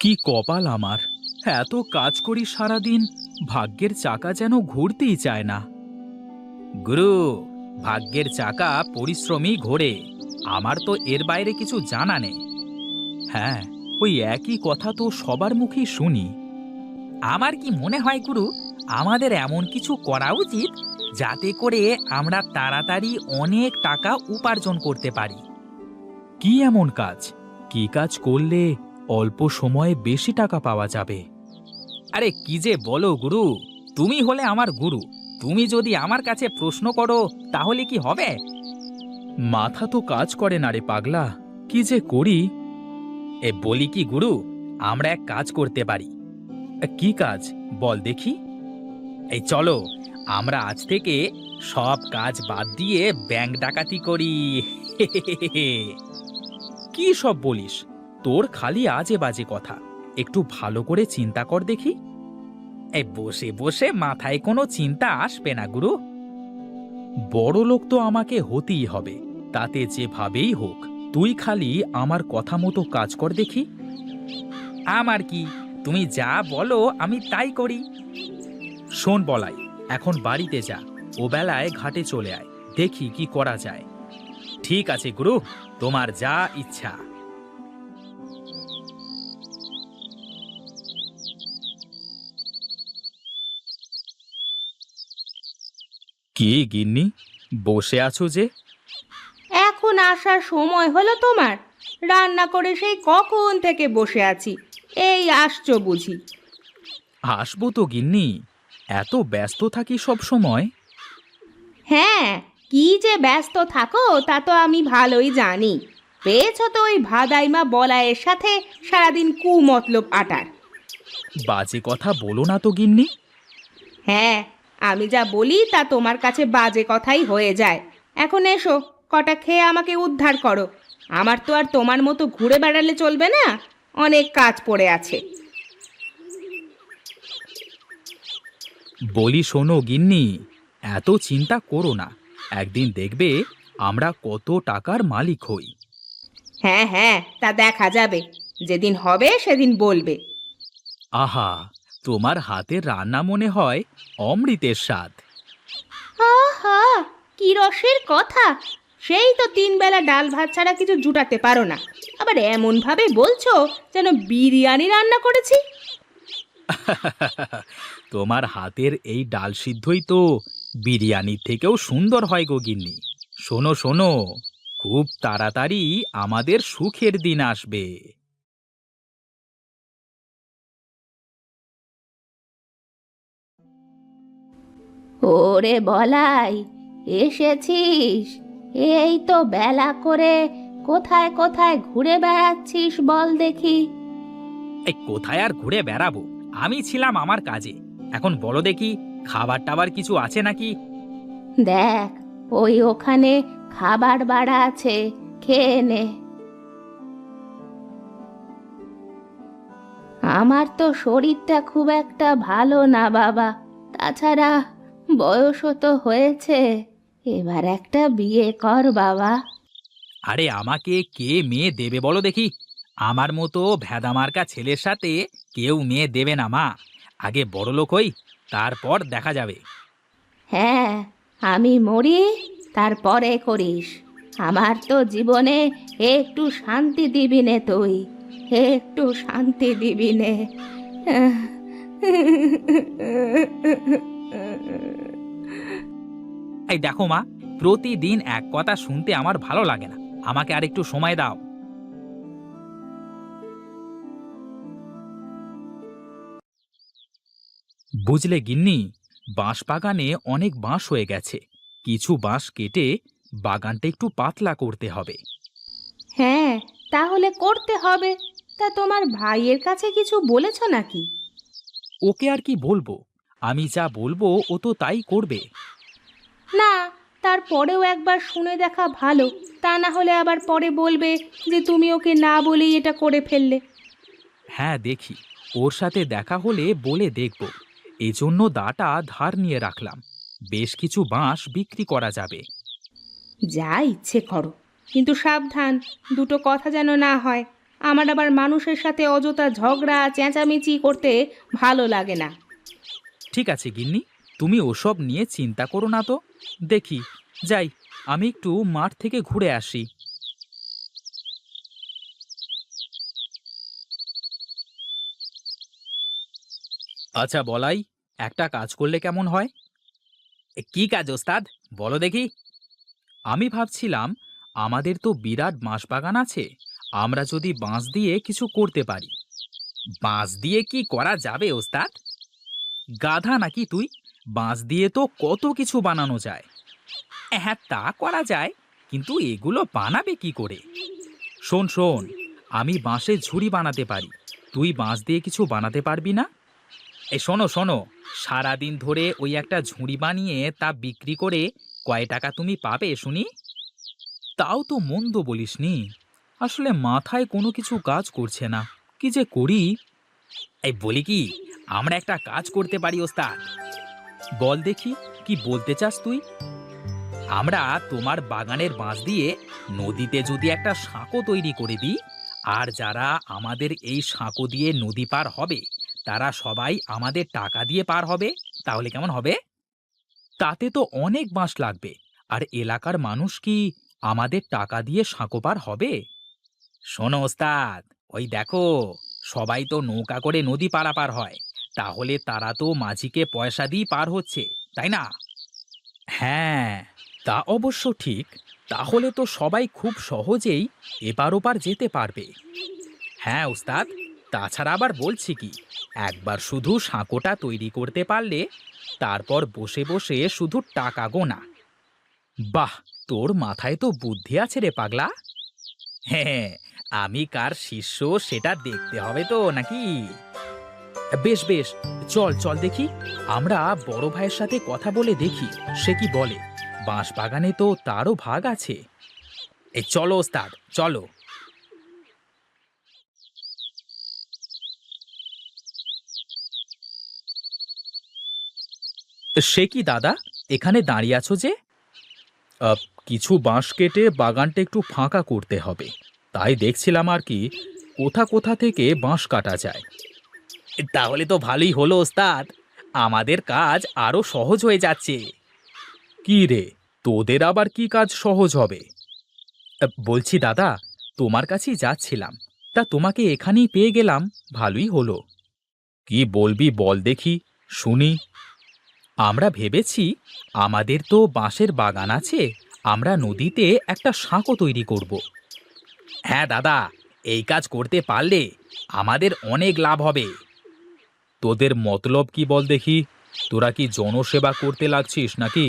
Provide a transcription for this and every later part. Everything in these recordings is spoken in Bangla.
কি কপাল আমার! এত কাজ করি সারাদিন, ভাগ্যের চাকা যেন ঘুরতেই চায় না। গুরু, ভাগ্যের চাকা পরিশ্রমী ঘোরে। আমার তো এর বাইরে কিছু জানা নেই। হ্যাঁ, ওই একই কথা তো সবার মুখেই শুনি। আমার কি মনে হয় গুরু, আমাদের এমন কিছু করা উচিত যাতে করে আমরা তাড়াতাড়ি অনেক টাকা উপার্জন করতে পারি। কি এমন কাজ? কি কাজ করলে অল্প সময়ে বেশি টাকা পাওয়া যাবে? আরে কি যে বলো গুরু, তুমি হলে আমার গুরু। তুমি যদি আমার কাছে প্রশ্ন করো তাহলে কি হবে? মাথা তো কাজ করে না রে পাগলা, কি যে করি। বলি কি গুরু, আমরা এক কাজ করতে পারি। কি কাজ বল দেখি? এই চলো, আমরা আজ থেকে সব কাজ বাদ দিয়ে ব্যাংক ডাকাতি করি। কি সব বলিস? তোর খালি আজে বাজে কথা। একটু ভালো করে চিন্তা কর দেখি। এই বসে বসে মাথায় কোনো চিন্তা আসবে না গুরু। বড় লোক তো আমাকে হতেই হবে, তাতে যেভাবেই হোক। তুই খালি আমার কথা মতো কাজ কর দেখি। আমার কি, তুমি যা বলো আমি তাই করি। শোন বলাই, এখন বাড়িতে যা, ও বেলায় ঘাটে চলে আয়, দেখি কি করা যায়। ঠিক আছে গুরু, তোমার যা ইচ্ছা। কি গিন্নি, বসে আছো যে? এখন আসার সময় হলো তোমার? রান্না করে সেই কখন থেকে বসে আছি, এই আসছো বুঝি? আসবো তো গিন্নি, এত ব্যস্ত থাকি সব সময়। হ্যাঁ, কি যে ব্যস্ত থাকো তা তো আমি ভালোই জানি। পেয়েছো তো ওই ভাদাইমা বলায়ের সাথে সারাদিন কুমতলব আটার। বাজে কথা বলো না তো গিন্নি। হ্যাঁ, আমি যা বলি তা তোমার কাছে বাজে কথাই হয়ে যায়। এখন এসো, কটা খেয়ে আমাকে উদ্ধার করো। আমার তো আর তোমার মতো ঘুরে বেড়ালে চলবে না, অনেক কাজ পড়ে আছে। বলি শোনো গিন্নি, এত চিন্তা করো না। একদিন দেখবে আমরা কত টাকার মালিক হই। হ্যাঁ হ্যাঁ, তা দেখা যাবে, যেদিন হবে সেদিন বলবে। আহা, তোমার হাতের রান্না মনে হয় অমৃতের স্বাদ। আহা, কি রসের কথা! সেই তো 3 বেলা ডাল ভাত ছাড়া কিছু জুটাতে পারো না, আবার এমন ভাবে বলছো যেন বিরিয়ানি রান্না করেছি। তোমার হাতের এই ডাল সিদ্ধই তো বিরিয়ানির থেকেও সুন্দর হয় গো গিন্নি। শোনো শোনো, খুব তাড়াতাড়ি আমাদের সুখের দিন আসবে। ওরে বলাই, এসেছিস? এই তো বেলা করে কোথায় কোথায় ঘুরে বেড়াচ্ছিস বল দেখি। এই কোথায় আর ঘুরে বেড়াবো, আমি ছিলাম আমার কাজে। এখন বলো দেখি, খাবার টাবার কিছু আছে নাকি? দেখ, ওই ওখানে খাবার বাড়া আছে, খেয়ে নে। আমার তো শরীরটা খুব একটা ভালো না বাবা, তাছাড়া বয়সও তো হয়েছে, এবার একটা বিয়ে কর বাবা। আরে আমাকে কে মেয়ে দেবে বলো দেখি? আমার মতো ভেদামার্কা ছেলের সাথে কেউ মেয়ে দেবে না মা। আগে বড়লোক হই, তারপর দেখা যাবে। হ্যাঁ, আমি মরি তারপরে করিস। আমার তো জীবনে একটু শান্তি দিবি নে তুই, একটু শান্তি দিবি নে। এই দেখো মা, প্রতিদিন এক কথা শুনতে আমার ভালো লাগে না। আমাকে আর একটু সময় দাও। বুঝলে গিন্নি, বাঁশ বাগানে অনেক বাঁশ হয়ে গেছে। কিছু বাঁশ কেটে বাগানটা একটু পাতলা করতে হবে। হ্যাঁ, তাহলে করতে হবে। তা তোমার ভাইয়ের কাছে কিছু বলেছ নাকি? ওকে আর কি বলবো, আমি যা বলবো ও তো তাই করবে। না, তারপরেও একবার শুনে দেখা ভালো, তা না হলে আবার পরে বলবে যে তুমি ওকে না বলেই এটা করে ফেললে। হ্যাঁ দেখি, ওর সাথে দেখা হলে বলে দেখব। এজন্য দাটা ধার নিয়ে রাখলাম, বেশ কিছু বাঁশ বিক্রি করা যাবে। যা ইচ্ছে করো, কিন্তু সাবধান, দুটো কথা যেন না হয়। আমার আবার মানুষের সাথে অযথা ঝগড়া চেঁচামেচি করতে ভালো লাগে না। ঠিক আছে গিন্নি, তুমি ওসব নিয়ে চিন্তা করো না তো। দেখি, যাই, আমি একটু মাঠ থেকে ঘুরে আসি। আচ্ছা বলাই, একটা কাজ করলে কেমন হয়? কি কাজ ওস্তাদ, বলো দেখি। আমি ভাবছিলাম, আমাদের তো বিরাট বাঁশবাগান আছে, আমরা যদি বাঁশ দিয়ে কিছু করতে পারি। বাঁশ দিয়ে কি করা যাবে ওস্তাদ? গাধা নাকি তুই? বাঁশ দিয়ে তো কত কিছু বানানো যায়। হ্যাঁ, তা করা যায়, কিন্তু এগুলো বানাবে কি করে? শোন শোন, আমি বাঁশের ঝুড়ি বানাতে পারি, তুই বাঁশ দিয়ে কিছু বানাতে পারবি না? এই শোনো শোনো, সারাদিন ধরে ওই একটা ঝুড়ি বানিয়ে তা বিক্রি করে কয় টাকা তুমি পাবে শুনি? তাও তো মন্দ বলিসনি। আসলে মাথায় কোনো কিছু কাজ করছে না, কি যে করি। এই বলি কি, আমরা একটা কাজ করতে পারি ওস্তাদ। বল দেখি, কি বলতে চাস তুই? আমরা তোমার বাগানের বাঁশ দিয়ে নদীতে যদি একটা সাঁকো তৈরি করে দিই, আর যারা আমাদের এই সাঁকো দিয়ে নদী পার হবে তারা সবাই আমাদের টাকা দিয়ে পার হবে, তাহলে কেমন হবে? তাতে তো অনেক বাঁশ লাগবে, আর এলাকার মানুষ কি আমাদের টাকা দিয়ে সাঁকো পার হবে? শোনো ওস্তাদ, ওই দেখো, সবাই তো নৌকা করে নদী পারাপার হয়, তাহলে তারা তো মাঝিকে পয়সা দিয়ে পার হচ্ছে, তাই না? হ্যাঁ, তা অবশ্য ঠিক। তাহলে তো সবাই খুব সহজেই এপার ওপার যেতে পারবে। হ্যাঁ ওস্তাদ, তাছাড়া আবার বলছি কি, একবার শুধু সাঁকোটা তৈরি করতে পারলে তারপর বসে বসে শুধু টাকা গোনা। বাহ, তোর মাথায় তো বুদ্ধি আছে রে পাগলা। হ্যাঁ, আমি কার শিষ্য সেটা দেখতে হবে তো নাকি? বেশ বেশ, চল চল দেখি, আমরা বড় ভাইয়ের সাথে কথা বলে দেখি সে কি বলে। বাঁশ বাগানে তো তারও ভাগ আছে। এই চলো ওস্তাদ, চলো। সে কি দাদা, এখানে দাঁড়িয়ে আছো যে? আহ, কিছু বাঁশ কেটে বাগানটা একটু ফাঁকা করতে হবে, তাই দেখছিলাম আর কি, কোথা কোথা থেকে বাঁশ কাটা যায়। তাহলে তো ভালোই হলো ওস্তাদ, আমাদের কাজ আরো সহজ হয়ে যাচ্ছে। কি রে, তোদের আবার কি কাজ সহজ হবে? বলছি দাদা, তোমার কাছেই যাচ্ছিলাম, তা তোমাকে এখানেই পেয়ে গেলাম, ভালোই হলো। কি বলবি বল দেখি, শুনি। আমরা ভেবেছি, আমাদের তো বাঁশের বাগান আছে, আমরা নদীতে একটা সাঁকো তৈরি করব। হ্যাঁ দাদা, এই কাজ করতে পারলে আমাদের অনেক লাভ হবে। তোদের মতলব কি বল দেখি, তোরা কি জনসেবা করতে লাগছিস নাকি?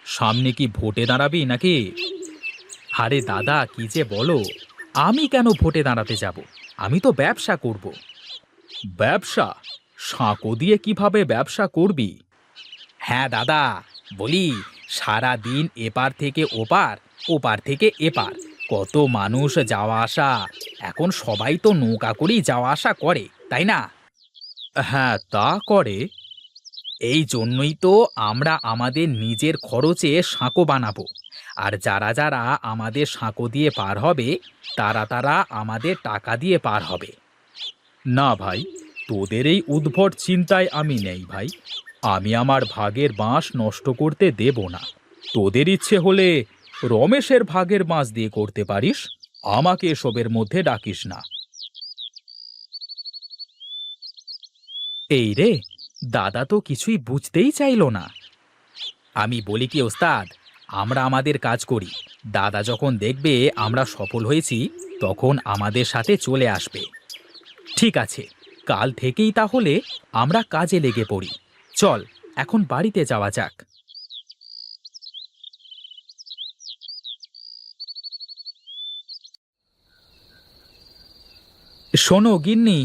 সামনে কি ভোটে দাঁড়াবি নাকি? আরে দাদা, কি যে বলো, আমি কেন ভোটে দাঁড়াতে যাব? আমি তো ব্যবসা করব। ব্যবসা? সাঁকো দিয়ে কিভাবে ব্যবসা করবি? হ্যাঁ দাদা, বলি, সারা দিন এপার থেকে ওপার, ওপার থেকে এপার, কত মানুষ যাওয়া আসা, এখন সবাই তো নৌকা করেই যাওয়া আসা করে, তাই না? হ্যাঁ, তা করে। এই জন্যই তো আমরা আমাদের নিজের খরচে সাঁকো বানাবো, আর যারা যারা আমাদের সাঁকো দিয়ে পার হবে তারা তারা আমাদের টাকা দিয়ে পার হবে। না ভাই, তোদের এই উদ্ভট চিন্তায় আমি নেই ভাই। আমি আমার ভাগের বাঁশ নষ্ট করতে দেব না। তোদের ইচ্ছে হলে রমেশের ভাগের বাঁশ দিয়ে করতে পারিস, আমাকে এসবের মধ্যে ডাকিস না। এই রে, দাদা তো কিছুই বুঝতেই চাইল না। আমি বলি কি ওস্তাদ, আমরা আমাদের কাজ করি, দাদা যখন দেখবে আমরা সফল হয়েছি তখন আমাদের সাথে চলে আসবে। ঠিক আছে, কাল থেকেই তাহলে আমরা কাজে লেগে পড়ি। চল, এখন বাড়িতে যাওয়া যাক। শোনো গিন্নি,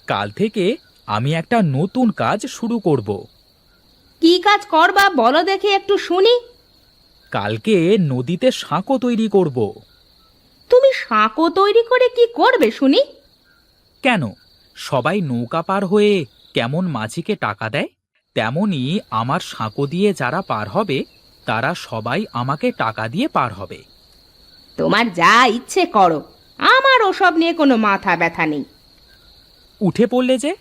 কাল থেকে আমি একটা নতুন কাজ শুরু করব। কি কাজ করবা বলো দেখি একটু শুনি। কালকে নদীতে সাঁকো তৈরি করব। তুমি সাঁকো তৈরি করে কি করবে শুনি? কেন, সবাই নৌকা পার হয়ে কেমন মাঝিকে টাকা দেয়, তেমনি আমার সাঁকো দিয়ে যারা পার হবে তারা সবাই আমাকে টাকা দিয়ে পার হবে। তোমার যা ইচ্ছে করো, আমার আমার ওসব নিয়ে কোনো মাথা ব্যথা নেই। উঠে পড়লে যে?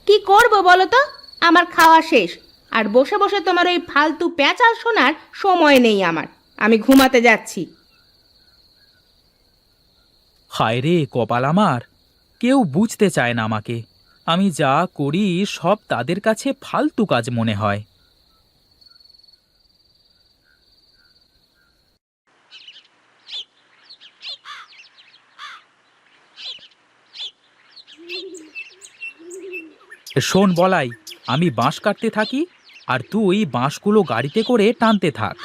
কি করব বলো তো, আমার খাওয়া শেষ, আর বসে বসে তোমার ওই ফালতু প্যাঁচাল শোনার সময় নেই আমার। আমি ঘুমাতে যাচ্ছি। হায় রে কপাল আমার, কেউ বুঝতে চায় না আমাকে। আমি যা করি সব তাদের কাছে ফালতু কাজ মনে হয়। শোন বলাই, আমি বাঁশ কাটতে থাকি আর তুই বাঁশগুলো গাড়িতে করে টানতে থাক।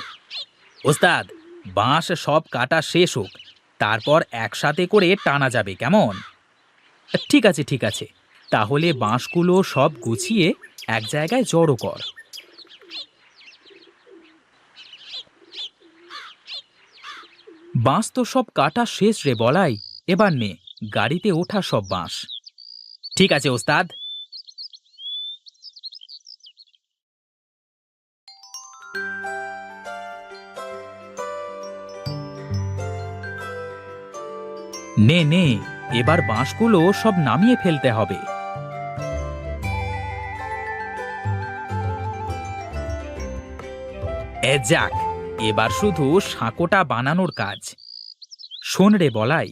ওস্তাদ, বাঁশ সব কাটা শেষ হোক, তারপর একসাথে করে টানা যাবে, কেমন? ঠিক আছে ঠিক আছে, তাহলে বাঁশগুলো সব গুছিয়ে এক জায়গায় জড়ো কর। বাঁশ তো সব কাটা শেষ রে বলাই, এবার নে গাড়িতে ওঠা সব বাঁশ। ঠিক আছে ওস্তাদ। নে নে, এবার বাঁশগুলো সব নামিয়ে ফেলতে হবে। যাক, এবার শুধু সাঁকোটা বানানোর কাজ। শোন রে বলাই,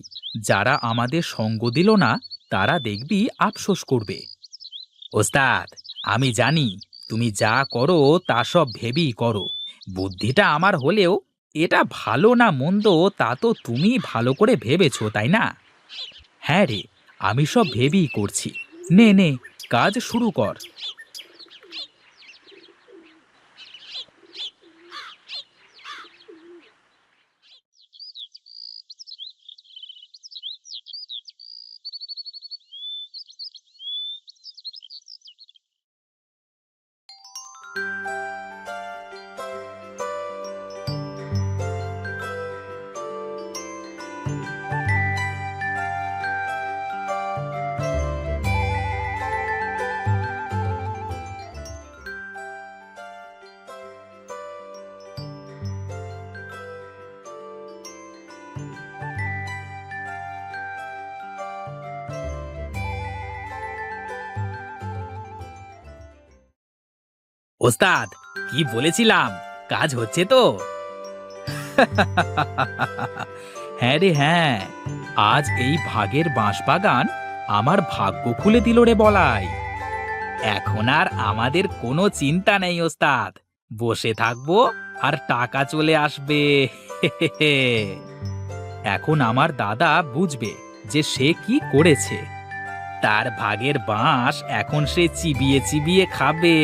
যারা আমাদের সঙ্গ দিল না তারা দেখবি আফসোস করবে। ওস্তাদ, আমি জানি তুমি যা করো তা সব ভেবেই করো। বুদ্ধিটা আমার হলেও এটা ভালো না মন্দ তা তো তুমি ভালো করে ভেবেছো, তাই না? হ্যাঁ রে, আমি সব ভেবেই করছি। নে নে, কাজ শুরু কর। ওস্তাদ, কি বলেছিলাম, কাজ হচ্ছে তো? হ্যাঁ রে হ্যাঁ, আজ এই ভাগের বাঁশবাগান আমার ভাগ্য খুলে দিল রে বলাই। এখন আর আমাদের কোনো চিন্তা নেই ওস্তাদ, বসে থাকবো আর টাকা চলে আসবে। এখন আমার দাদা বুঝবে যে সে কি করেছে। তার ভাগের বাঁশ এখন সে চিবিয়ে চিবিয়ে খাবে।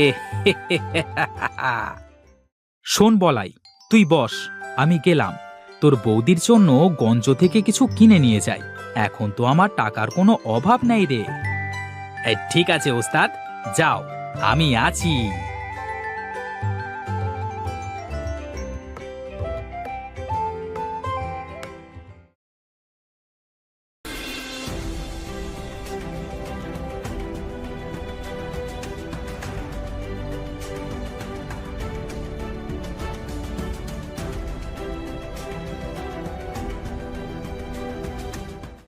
শোন বলাই, তুই বস, আমি গেলাম। তোর বৌদির জন্য গঞ্জ থেকে কিছু কিনে নিয়ে যাই। এখন তো আমার টাকার কোনো অভাব নেই রে। ঠিক আছে ওস্তাদ, যাও, আমি আছি।